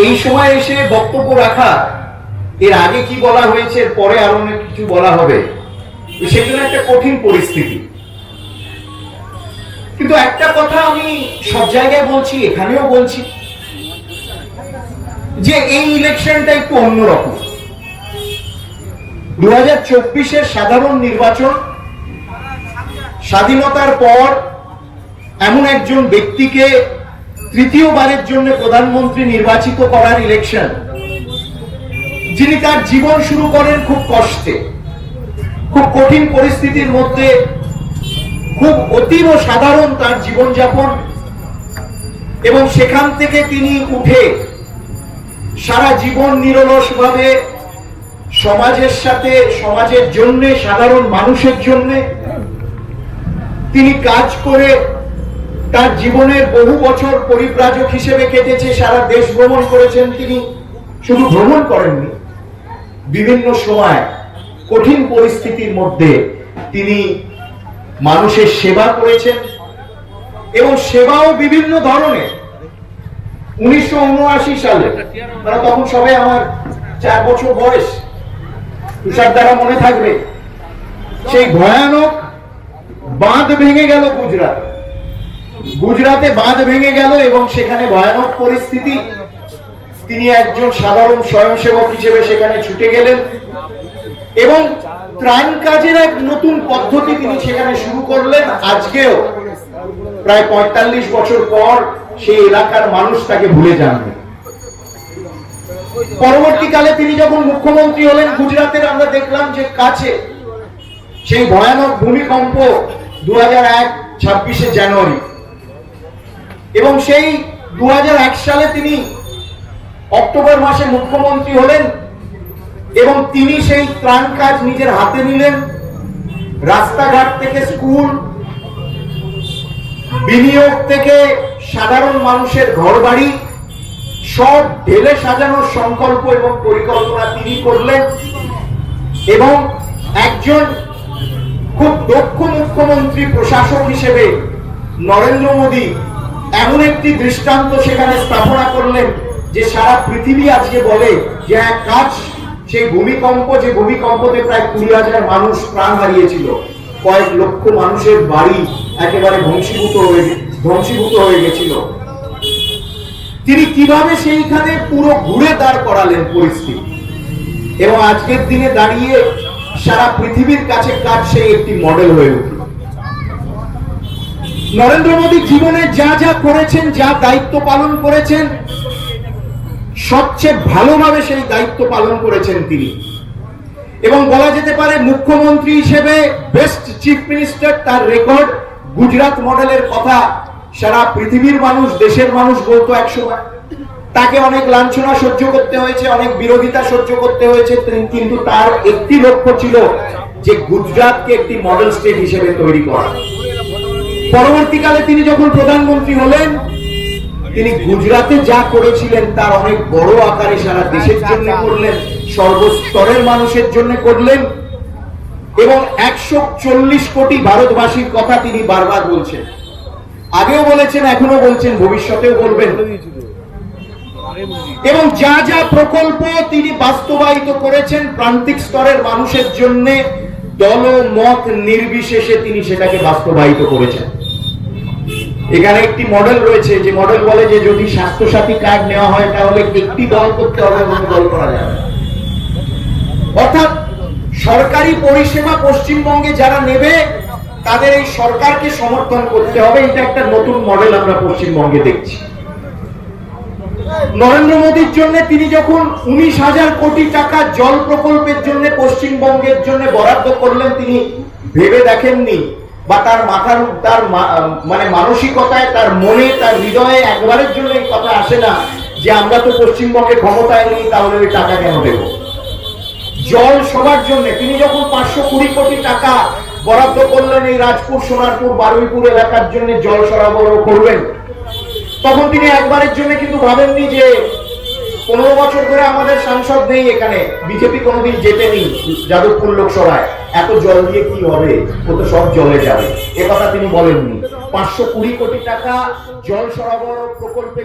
এই সময় এসে বক্তব্য রাখা, এর আগে কি বলা হয়েছে, এর পরে আরো অনেক কিছু বলা হবে, সেজন্য একটা কঠিন পরিস্থিতি। কিন্তু একটা কথা আমি সব জায়গায় বলছি, এখানেও বলছি, যে এই ইলেকশনটা একটু অন্যরকম। 2024-এর সাধারণ নির্বাচন, স্বাধীনতার পর এমন একজন ব্যক্তিকে তৃতীয়বারের জন্য প্রধানমন্ত্রী নির্বাচিত করার ইলেকশন, যিনি তার জীবন শুরু করেন খুব কষ্টে, খুব কঠিন পরিস্থিতির মধ্যে, খুব অতীব সাধারণ তার জীবনযাপন, এবং সেখান থেকে তিনি উঠে সারা জীবন নিরলসভাবে সমাজের সাথে, সমাজের জন্য, সাধারণ মানুষের জন্য তিনি কাজ করে তার জীবনের বহু বছর পরিব্রাজক হিসেবে কেটেছে। সারা দেশ ভ্রমণ করেছেন তিনি, শুধু ভ্রমণ করেননি, বিভিন্ন সময় কঠিন পরিস্থিতির মধ্যে তিনি মানুষের সেবা করেছেন, এবং সেবাও বিভিন্ন ধরনের। 1979 সালে, মানে তখন সবাই আমার 4 বছর বয়স, তুষার দ্বারা মনে থাকবে, সেই ভয়ানক বাঁধ ভেঙে গেল গুজরাটে বাঁধ ভেঙে গেল, এবং সেখানে ভয়ানক পরিস্থিতি। তিনি একজন সাধারণ স্বয়ংসেবক হিসেবে সেখানে ছুটে গেলেন, এবং ত্রাণ কাজের এক নতুন পদ্ধতি তিনি সেখানে শুরু করলেন। আজকেও প্রায় 45 বছর পর সেই এলাকার মানুষ তাকে ভুলে যাননি। পরবর্তীকালে তিনি যখন মুখ্যমন্ত্রী হলেন গুজরাটের, আমরা দেখলাম যে কাছে সেই ভয়ানক ভূমিকম্প 2001 26শে জানুয়ারি, এবং সেই 2001 সালে তিনি অক্টোবর মাসে মুখ্যমন্ত্রী হলেন, এবং তিনি সেই ত্রাণ কাজ নিজের হাতে নিলেন। রাস্তাঘাট থেকে স্কুল, বিনিয়োগ থেকে সাধারণ মানুষের ঘরবাড়ি, সব ঢেলে সাজানোর সংকল্প এবং পরিকল্পনা তিনি করলেন। এবং একজন খুব দক্ষ মুখ্যমন্ত্রী, প্রশাসক হিসেবে নরেন্দ্র মোদী এমন একটি দৃষ্টান্ত সেখানে স্থাপনা করলেন যে সারা পৃথিবী আজকে বলে যে এক কাজ, সেই ভূমিকম্প, যে ভূমিকম্পতে প্রায় 20,000 মানুষ প্রাণ হারিয়েছিল, কয়েক লক্ষ মানুষের বাড়ি একেবারে ধ্বংসীভূত হয়ে গেছিল, তিনি কিভাবে সেইখানে পুরো ঘুরে দাঁড় করালেন পরিস্থিতি, এবং আজকের দিনে দাঁড়িয়ে সারা পৃথিবীর কাছে কাজ সেই একটি মডেল হয়ে উঠল। নরেন্দ্র মোদী জীবনে যা যা করেছেন, যা দায়িত্ব পালন করেছেন, সবচেয়ে ভালোভাবে সেই দায়িত্ব পালন করেছেন তিনি। এবং বলা যেতে পারে মুখ্যমন্ত্রী হিসেবে বেস্ট চিফ মিনিস্টার, তার রেকর্ড। গুজরাট মডেলের কথা সারা পৃথিবীর মানুষ, দেশের মানুষ বলতো একসময়। তাকে অনেক লাঞ্ছনা সহ্য করতে হয়েছে, অনেক বিরোধিতা সহ্য করতে হয়েছে, কিন্তু তার একটি লক্ষ্য ছিল যে গুজরাটকে একটি মডেল স্টেট হিসেবে তৈরি করা। পরবর্তীকালে তিনি যখন প্রধানমন্ত্রী হলেন, তিনি গুজরাটে যা করেছিলেন তার অনেক বড় আকারে সারা দেশের জন্য করলেন, সর্বস্তরের মানুষের জন্য করলেন, এবং 140 কোটি ভারতবাসীর কথা তিনি বারবার বলছেন। আগেও বলেছেন, এখনো বলছেন, ভবিষ্যতেও বলবেন। এবং যা যা প্রকল্প তিনি বাস্তবায়িত করেছেন প্রান্তিক স্তরের মানুষের জন্য, দল মত নির্বিশেষে তিনি সেটাকে বাস্তবায়িত করেছেন। এখানে একটি মডেল রয়েছে, যে মডেল বলে যে যদি স্বাস্থ্যসাথী কার্ড নেওয়া হয় তাহলে একটি দল করতে হবে, অন্য দল করা যাবে। অর্থাৎ সরকারি পরিষেবা পশ্চিমবঙ্গে যারা নেবে তাদের এই সরকারকে সমর্থন করতে হবে। এটা একটা নতুন মডেল আমরা পশ্চিমবঙ্গে দেখছি। নরেন্দ্র মোদীর জন্য তিনি যখন 19,000 কোটি টাকা জল প্রকল্পের জন্য পশ্চিমবঙ্গের জন্য বরাদ্দ করলেন, তিনি ভেবে দেখেননি, বা তার মাথার, তার মানে মানসিকতায়, তার মনে, তার হৃদয়ে একবারের জন্য এই কথা আসে না যে আমরা তো পশ্চিমবঙ্গে ক্ষমতায় নেই, তাহলে ওই টাকা কেন দেব। জল সবার জন্য তিনি যখন 520 কোটি টাকা বরাদ্দ করলেন এই রাজপুর, সোনারপুর, বারুইপুর এলাকার জন্য জল সরবরাহ করবেন, তখন তিনি একবারের জন্য কিন্তু ভাবেননি যে 15 বছর ধরে আমাদের সাংসদ নেই এখানে, বিজেপি কোনোদিন জেতেনি যাদবপুর লোকসভায়, এত জল দিয়ে কি হবে, ও তো সব জলে যাবে, এ কথা তিনি বলেননি। 520 কোটি টাকা জল সরবরাহ প্রকল্পে